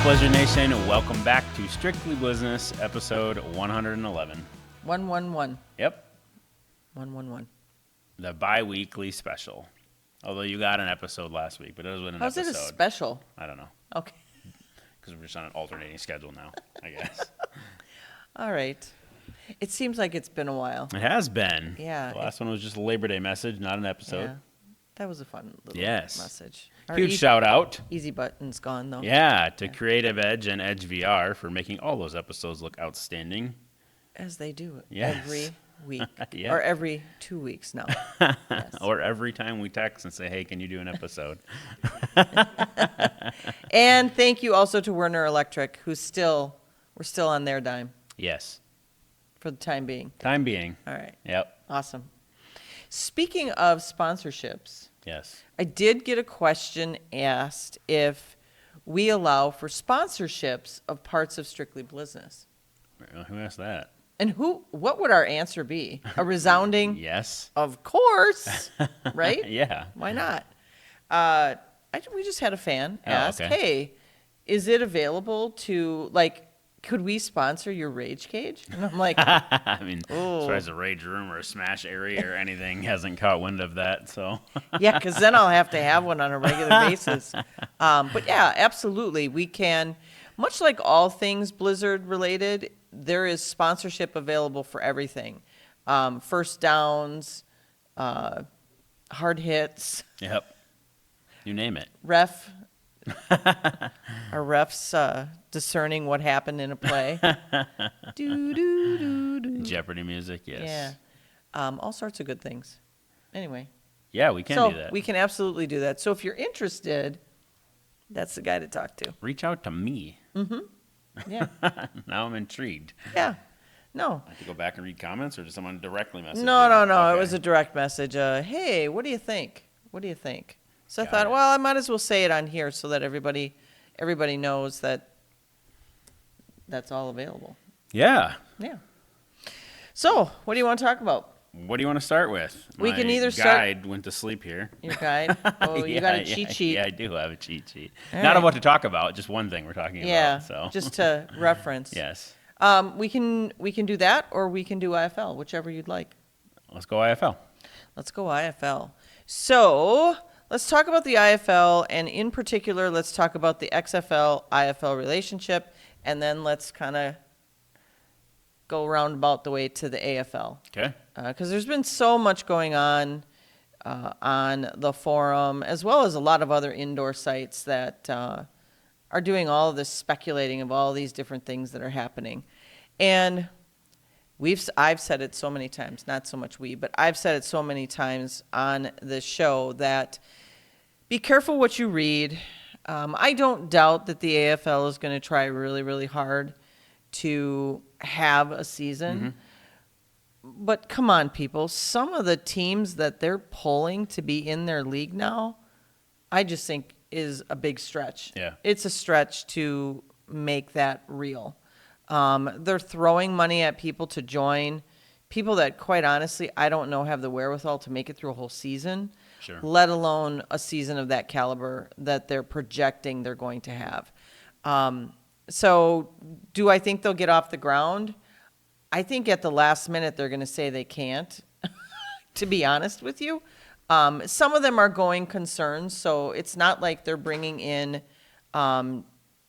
Blizzard Nation? Welcome back to Strictly Blizzness, episode 111. 111. Yep. 111. The bi-weekly special. Although you got an episode last week, but it wasn't an How's episode. it a special? I don't know. Okay. Because we're just on an alternating schedule now, I guess. All right. It seems like it's been a while. It has been. Yeah. The last one was just a Labor Day message, not an episode. Yeah. That was a fun little message. Our Huge shout out. Easy button's gone, though. Yeah, to Creative Edge and Edge VR for making all those episodes look outstanding. As they do Yes. every week. Yeah. Or every 2 weeks now. Yes. Or every time we text and say, hey, can you do an episode? And thank you also to Werner Electric, we're still on their dime Yes. for the time being. Time being. All right. Yep. Awesome. Speaking of sponsorships, Yes. I did get a question asked if we allow for sponsorships of parts of Strictly Blizzness. Who asked that? And what would our answer be? A resounding, Yes. of course, right? Yeah. Why not? We just had a fan ask, okay. hey, is it available to, could we sponsor your Rage Cage? And I'm like, I mean, as Ooh. far as a rage room or a smash area or anything, hasn't caught wind of that, so. yeah, because then I'll have to have one on a regular basis. But yeah, absolutely. We can, much like all things Blizzard related, there is sponsorship available for everything. First downs, hard hits, Yep. You name it. ref. Our refs discerning what happened in a play. do, do, do, do. Jeopardy music, yes. Yeah. All sorts of good things. Anyway. Yeah, we can so do that. we can absolutely do that. So if you're interested, that's the guy to talk to. Reach out to me. Yeah. Now I'm intrigued. Yeah. No. I have to go back and read comments, or does someone directly message No. you? It Okay. was a direct message. Hey, what do you think? What do you think? So I Got thought, it. well, I might as well say it on here so that everybody knows that that's all available. Yeah. Yeah. So, what do you want to talk about? What do you want to start with? We My can either start- guide went to sleep here. Your guide? Oh, you got a cheat sheet. Yeah, I do have a cheat sheet. All Not right. on what to talk about, just one thing we're talking Yeah, about. So just to reference. yes. We can do that, or we can do IFL, whichever you'd like. Let's go IFL. Let's go IFL. So let's talk about the IFL, and in particular, let's talk about the XFL-IFL relationship, and then let's kind of go roundabout the way to the AFL. Okay. Because there's been so much going on the forum, as well as a lot of other indoor sites that are doing all of this speculating of all these different things that are happening. And I've said it so many times, not so much we, but I've said it so many times on this show that be careful what you read. I don't doubt that the AFL is going to try really, really hard to have a season. But come on, people. Some of the teams that they're pulling to be in their league now, I just think is a big stretch. Yeah. It's a stretch to make that real. They're throwing money at people to join, people that, quite honestly, I don't know have the wherewithal to make it through a whole season, Sure. let alone a season of that caliber that they're projecting they're going to have. So do I think they'll get off the ground? I think at the last minute they're going to say they can't, to be honest with you. Some of them are going concerns, so it's not like they're bringing in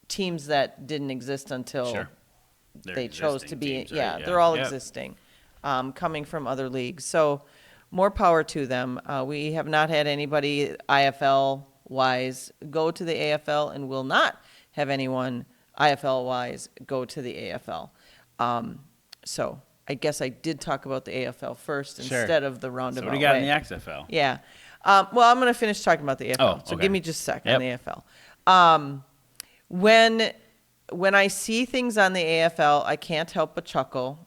teams that didn't exist until Sure. They're they chose existing to be. teams, right? Yeah, they're all Yep. existing, coming from other leagues. So more power to them. We have not had anybody IFL-wise go to the AFL, and will not have anyone IFL-wise go to the AFL. So I guess I did talk about the AFL first Sure. instead of the roundabout So what do you got way. in the XFL? Yeah. Well, I'm going to finish talking about the AFL. Oh, So okay. give me just a second Yep. on the AFL. When I see things on the AFL, I can't help but chuckle,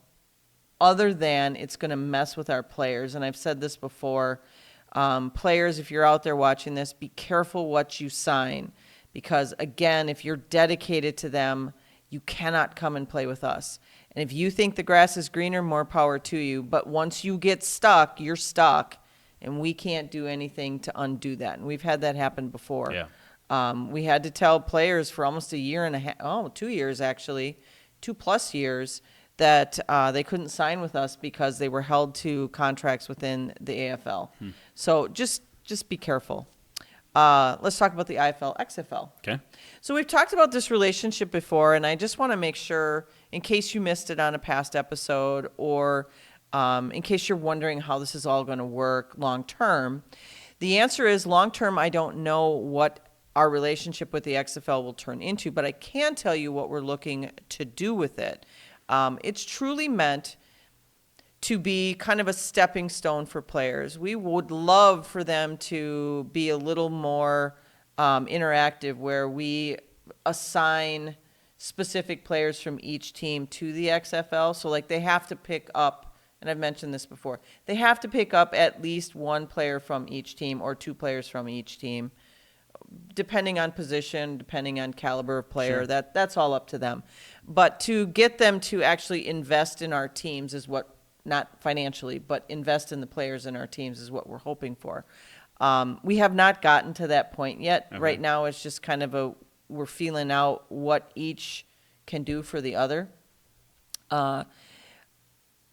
other than it's going to mess with our players. And I've said this before. Players, if you're out there watching this, be careful what you sign. Because, again, if you're dedicated to them, you cannot come and play with us. And if you think the grass is greener, more power to you. But once you get stuck, you're stuck. And we can't do anything to undo that. And we've had that happen before. Yeah. We had to tell players for almost a year and a half, 2 years actually, 2+ years, that they couldn't sign with us because they were held to contracts within the AFL. So just be careful. Let's talk about the IFL, XFL. Okay. So we've talked about this relationship before, and I just want to make sure, in case you missed it on a past episode, or in case you're wondering how this is all going to work long term, the answer is long term, I don't know what our relationship with the XFL will turn into, but I can tell you what we're looking to do with it. It's truly meant to be kind of a stepping stone for players. We would love for them to be a little more interactive, where we assign specific players from each team to the XFL. So like they have to pick up, and I've mentioned this before, they have to pick up at least one player from each team or two players from each team, depending on position, depending on caliber of player. Sure. That's all up to them. But to get them to actually invest in our teams is what, not financially, but invest in the players in our teams is what we're hoping for. We have not gotten to that point yet. Okay. Right now, it's just kind of we're feeling out what each can do for the other.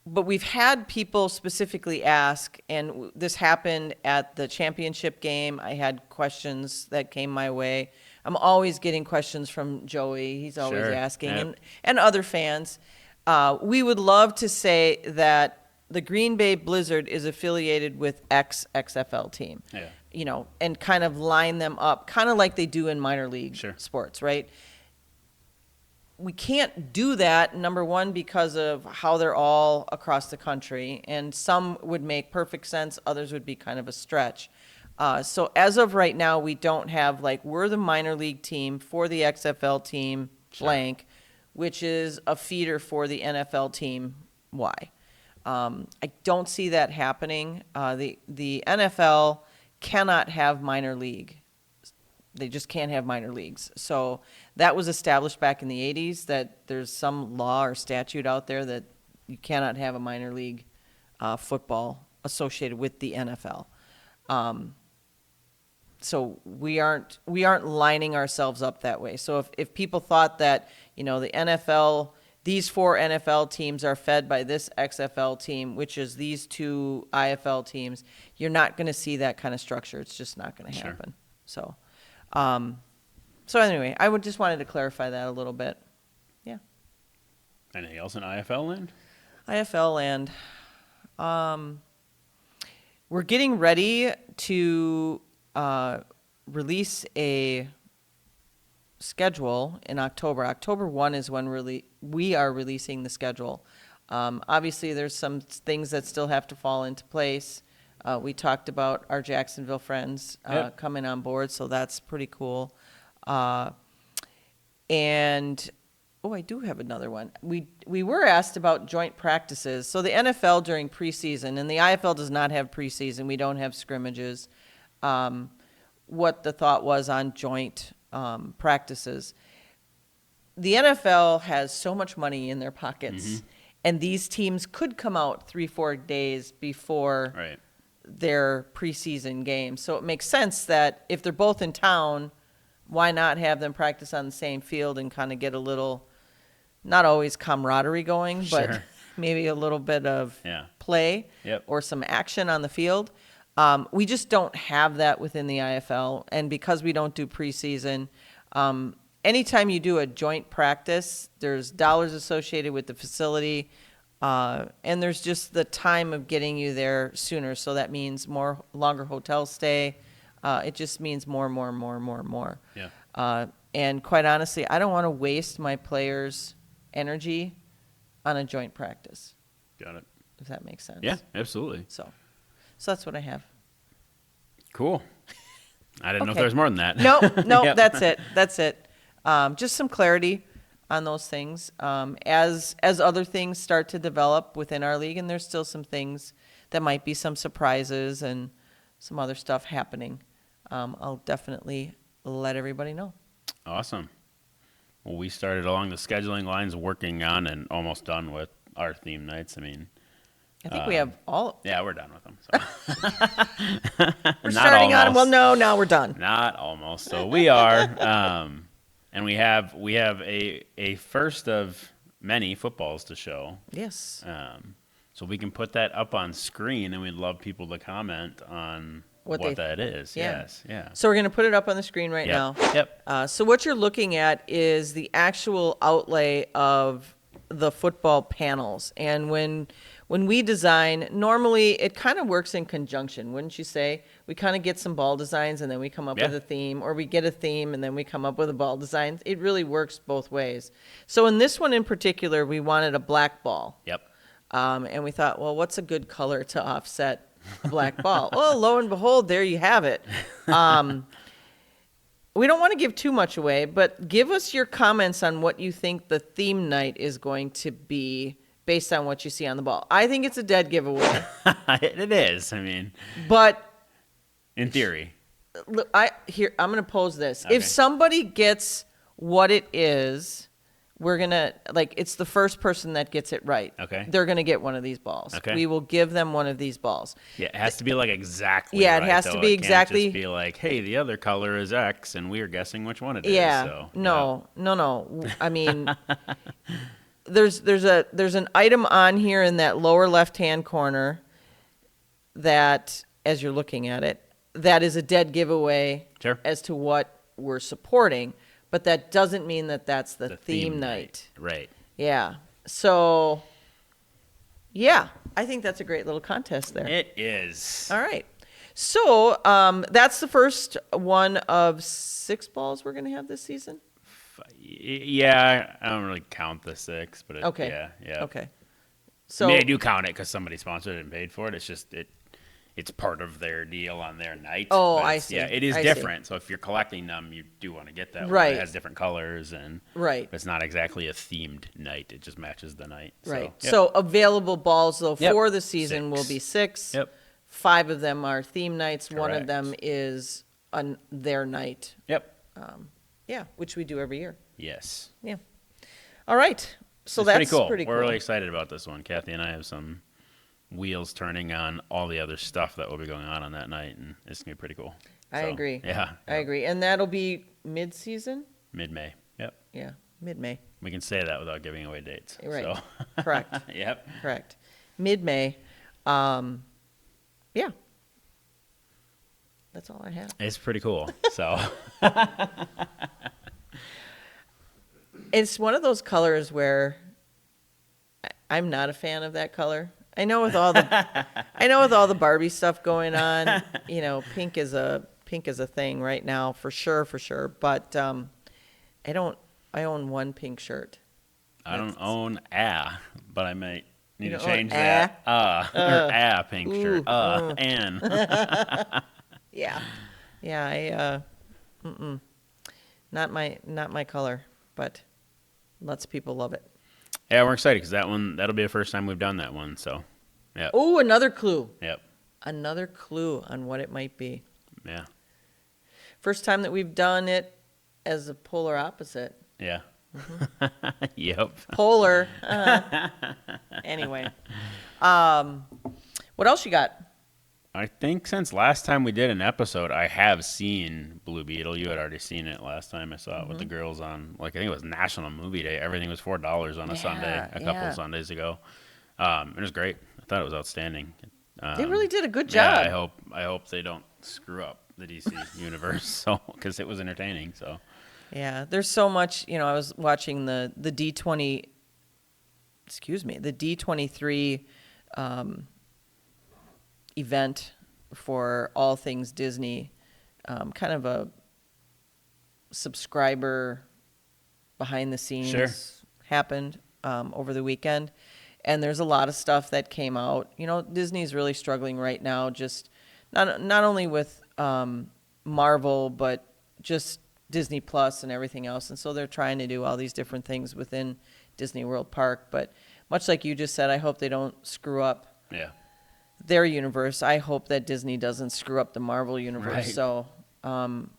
But we've had people specifically ask, and this happened at the championship game. I had questions that came my way. I'm always getting questions from Joey. He's always Sure. asking, Yep. and other fans. We would love to say that the Green Bay Blizzard is affiliated with XFL team. Yeah. You know, and kind of line them up, kind of like they do in minor league Sure. sports, right? We can't do that, number one, because of how they're all across the country, and some would make perfect sense, others would be kind of a stretch. So as of right now, we don't have, like, we're the minor league team for the XFL team, Sure. blank, which is a feeder for the NFL team Y. I don't see that happening. The NFL cannot have minor league. They just can't have minor leagues. So that was established back in the 80s, that there's some law or statute out there that you cannot have a minor league football associated with the NFL. So we aren't lining ourselves up that way. So if people thought that, you know, the NFL, these 4 NFL teams are fed by this XFL team, which is these 2 IFL teams, you're not going to see that kind of structure. It's just not going to Sure. happen. So anyway, I would just wanted to clarify that a little bit. Yeah. Anything else in IFL land? IFL land. We're getting ready to release a schedule in October. October 1 is when we are releasing the schedule. Obviously, there's some things that still have to fall into place. We talked about our Jacksonville friends Yep. coming on board, so that's pretty cool. And I do have another one. We were asked about joint practices. So the NFL during preseason, and the IFL does not have preseason. We don't have scrimmages. What the thought was on joint practices. The NFL has so much money in their pockets, and these teams could come out 3-4 days before Right. their preseason game. So it makes sense that if they're both in town, why not have them practice on the same field and kind of get a little, not always camaraderie going, but Sure. maybe a little bit of Yeah. play Yep. or some action on the field. We just don't have that within the IFL. And because we don't do preseason, anytime you do a joint practice, there's dollars associated with the facility, and there's just the time of getting you there sooner. So that means longer hotel stay. It just means more. Yeah. And quite honestly, I don't want to waste my players' energy on a joint practice, Got it. if that makes sense. Yeah, absolutely. So that's what I have. Cool. I didn't know if Okay. there was more than that. No, Yep. that's it. Just some clarity on those things. As other things start to develop within our league, and there's still some things that might be some surprises and some other stuff happening, I'll definitely let everybody know. Awesome. Well, we started along the scheduling lines, working on and almost done with our theme nights. I mean, I think we have all. Yeah, we're done with them. So. We're Not starting on. almost. Well, no, now we're done. Not almost. So we are, and we have a first of many footballs to show. Yes. So we can put that up on screen, and we'd love people to comment on what that is. Yeah. Yes. Yeah. So we're going to put it up on the screen right now. Yep. So what you're looking at is the actual outlay of the football panels. And when we design, normally it kind of works in conjunction, wouldn't you say? We kind of get some ball designs and then we come up with a theme, or we get a theme and then we come up with a ball design. It really works both ways. So in this one in particular, we wanted a black ball. Yep. And we thought, well, what's a good color to offset a black ball? Well, lo and behold, there you have it. We don't want to give too much away, but give us your comments on what you think the theme night is going to be based on what you see on the ball. I think it's a dead giveaway. It is. I mean, but in theory. Look, I'm going to pose this. Okay. If somebody gets what it is, we're going to, it's the first person that gets it right. Okay. They're going to get one of these balls. Okay. We will give them one of these balls. Yeah, it has to be exactly Yeah, it right, has to though. be It can't exactly- just be like, hey, the other color is X, and we are guessing which one it is. Yeah. So, No. I mean, there's an item on here in that lower left-hand corner that, as you're looking at it, that is a dead giveaway Sure. as to what we're supporting. But that doesn't mean that that's the theme night. Right. Yeah. So, yeah, I think that's a great little contest there. It is. All right. So that's the first one of 6 balls we're going to have this season? Yeah, I don't really count the 6, but Okay. yeah. Okay. So I mean, I do count it because somebody sponsored it and paid for it. It's just it's part of their deal on their night. Oh, But I see. Yeah, it is I see. different. So if you're collecting them, you do want to get that one. Right. It has different colors, and Right. it's not exactly a themed night. It just matches the night. Right. So, So available balls, though, Yep. for the season 6. will be 6. Yep. 5 of them are theme nights. One of Correct. them is their night. Yep. Yeah, which we do every year. Yes. Yeah. All right. So It's that's pretty cool. pretty cool. We're really excited about this one. Kathy and I have some wheels turning on all the other stuff that will be going on that night, and it's going to be pretty cool. I So, agree. Yeah. I agree. And that'll be mid-season? Mid-May. Yep. Yeah, mid-May. We can say that without giving away dates. Right. So. Correct. Yep. Correct. Mid-May. Yeah. That's all I have. It's pretty cool. So. It's one of those colors where I'm not a fan of that color. I know with all the Barbie stuff going on, pink is a thing right now for sure. But I own one pink shirt. I don't own but I might need You to don't own change that. Or pink shirt. ooh. And. Yeah. Yeah, not my color, but lots of people love it. Yeah, we're excited because that'll be the first time we've done that one. So, yeah. Oh, another clue. Yep. Another clue on what it might be. Yeah. First time that we've done it as a polar opposite. Yeah. Mm-hmm. Yep. Polar. Anyway. What else you got? I think since last time we did an episode, I have seen Blue Beetle. You had already seen it last time I saw it with the girls on, I think it was National Movie Day. Everything was $4 on a Sunday, a couple Sundays ago. It was great. I thought it was outstanding. They really did a good job. Yeah, I hope they don't screw up the DC universe, because it was entertaining. So. Yeah, there's so much. I was watching the D23 event for all things Disney, kind of a subscriber behind the scenes happened over the weekend, and there's a lot of stuff that came out. Disney's really struggling right now, just not only with Marvel, but just Disney Plus and everything else, and so they're trying to do all these different things within Disney World Park. But much like you just said, I hope they don't screw up their universe. I hope that Disney doesn't screw up the Marvel universe. Right. So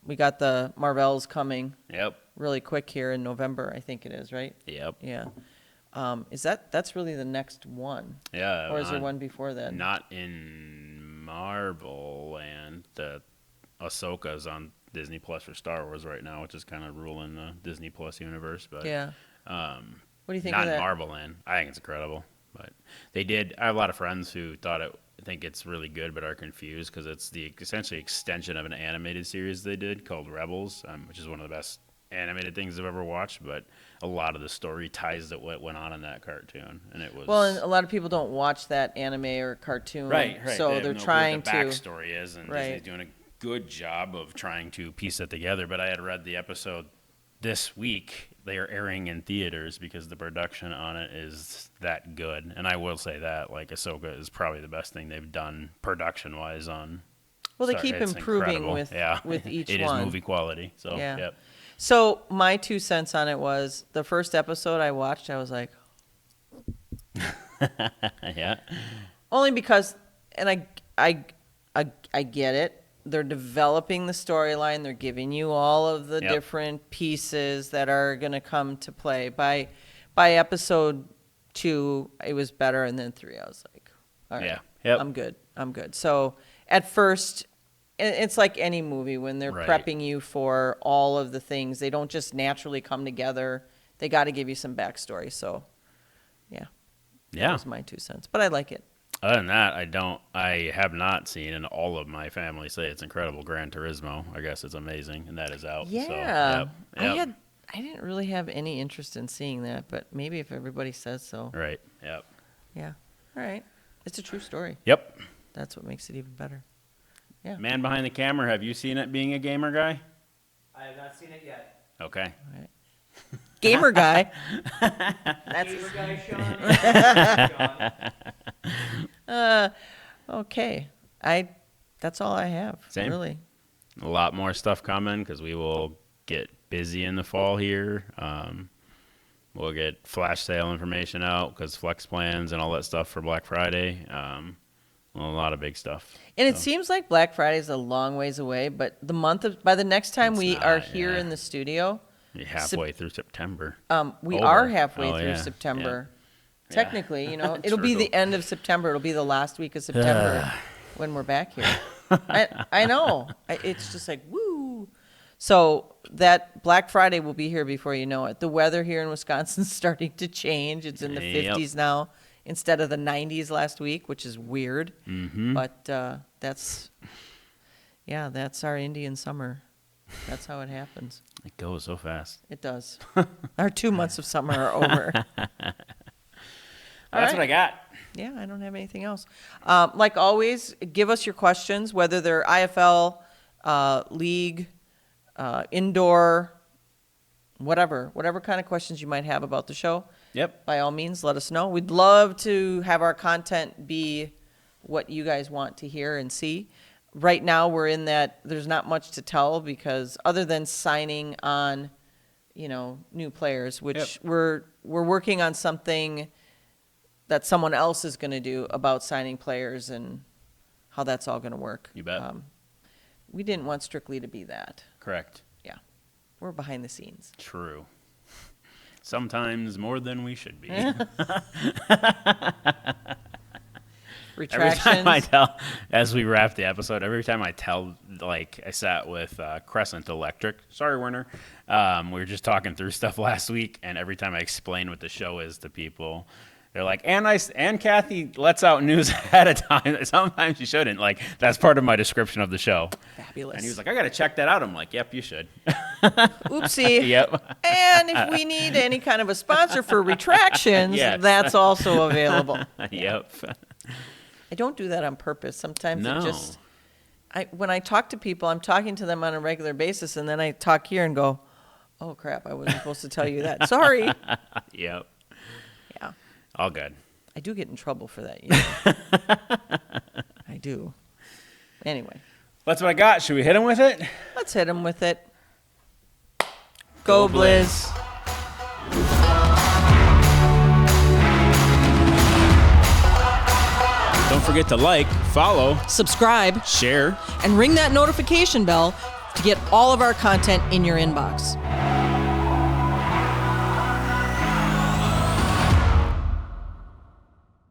we got the Marvels coming Yep. really quick here in November, I think it is, right? Yep. Yeah. That's really the next one? Yeah. Or is there one before that? Not in Marvel Land. The Ahsoka's on Disney Plus for Star Wars right now, which is kind of ruling the Disney Plus universe. But Yeah. What do you think not of that? in Marvel Land. I think it's incredible. But they did. I have a lot of friends who think it's really good, but are confused because it's the essentially extension of an animated series they did called Rebels, which is one of the best animated things I've ever watched. But a lot of the story ties to what went on in that cartoon, and it was Well, and a lot of people don't watch that anime or cartoon, right. So they're trying to. to. What the backstory is, and Right. Disney's doing a good job of trying to piece it together. But I had read the episode this week. They are airing in theaters because the production on it is that good. And I will say that, like, Ahsoka is probably the best thing they've done production-wise on. Well, they keep It's improving incredible. with each It one. is movie quality. So, Yeah. Yep. So my 2 cents on it was the first episode I watched, I was like, Yeah. only because, and I get it. They're developing the storyline. They're giving you all of the Yep. different pieces that are going to come to play. By episode 2, it was better, and then 3, I was like, all right, Yeah. Yep. I'm good. So at first, it's like any movie when they're Right. prepping you for all of the things. They don't just naturally come together. They got to give you some backstory. So, yeah, that Yeah. was my 2 cents. But I like it. Other than that, I have not seen, and all of my family say it's incredible, Gran Turismo. I guess it's amazing, and that is out. Yeah, So, yep. I didn't really have any interest in seeing that, but maybe if everybody says so. Right. Yep. Yeah. All right. It's a true story. Yep. That's what makes it even better. Yeah. Man behind the camera, have you seen it being a gamer guy? I have not seen it yet. Okay. All right. Gamer guy. That's Gamer guy, Sean. okay. That's all I have. Same. Really. A lot more stuff coming because we will get busy in the fall here. We'll get flash sale information out because flex plans and all that stuff for Black Friday. A lot of big stuff. And it seems like Black Friday is a long ways away, but by the next time It's we not, are here yeah. in the studio, You're halfway through September. we Over. are halfway through Yeah. September. Yeah. Technically, it'll be True. the end of September. It'll be the last week of September when we're back here. I know. It's just like, woo. So that Black Friday will be here before you know it. The weather here in Wisconsin is starting to change. It's in the Yep. 50s now instead of the 90s last week, which is weird. Mm-hmm. But that's our Indian summer. That's how it happens. It goes so fast. It does. Our 2 months of summer are over. That's what I got. Yeah, I don't have anything else. Like always, give us your questions, whether they're IFL, league, indoor, whatever kind of questions you might have about the show. Yep. By all means, let us know. We'd love to have our content be what you guys want to hear and see. Right now, we're in that there's not much to tell because other than signing on, new players, which we're working on something that someone else is going to do about signing players and how that's all going to work. You bet. We didn't want Strictly to be that. Correct. Yeah. We're behind the scenes. True. Sometimes more than we should be. Every time Retractions. as we wrap the episode, every time I sat with Crescent Electric. Sorry, Werner. We were just talking through stuff last week, and every time I explain what the show is to people, they're like, and Kathy lets out news ahead of time. Sometimes you shouldn't. Like, that's part of my description of the show. Fabulous. And he was like, I got to check that out. I'm like, yep, you should. Oopsie. Yep. And if we need any kind of a sponsor for retractions, Yes. that's also available. Yep. I don't do that on purpose. Sometimes No. it just, when I talk to people, I'm talking to them on a regular basis, and then I talk here and go, oh, crap, I wasn't supposed to tell you that. Sorry. Yep. Yeah. All good. I do get in trouble for that. Yeah. I do. Anyway, That's what I got. Should we hit him with it? let's hit them with it. Go Blizz. Don't forget to like, follow, Subscribe share. and ring that notification bell to get all of our content in your inbox.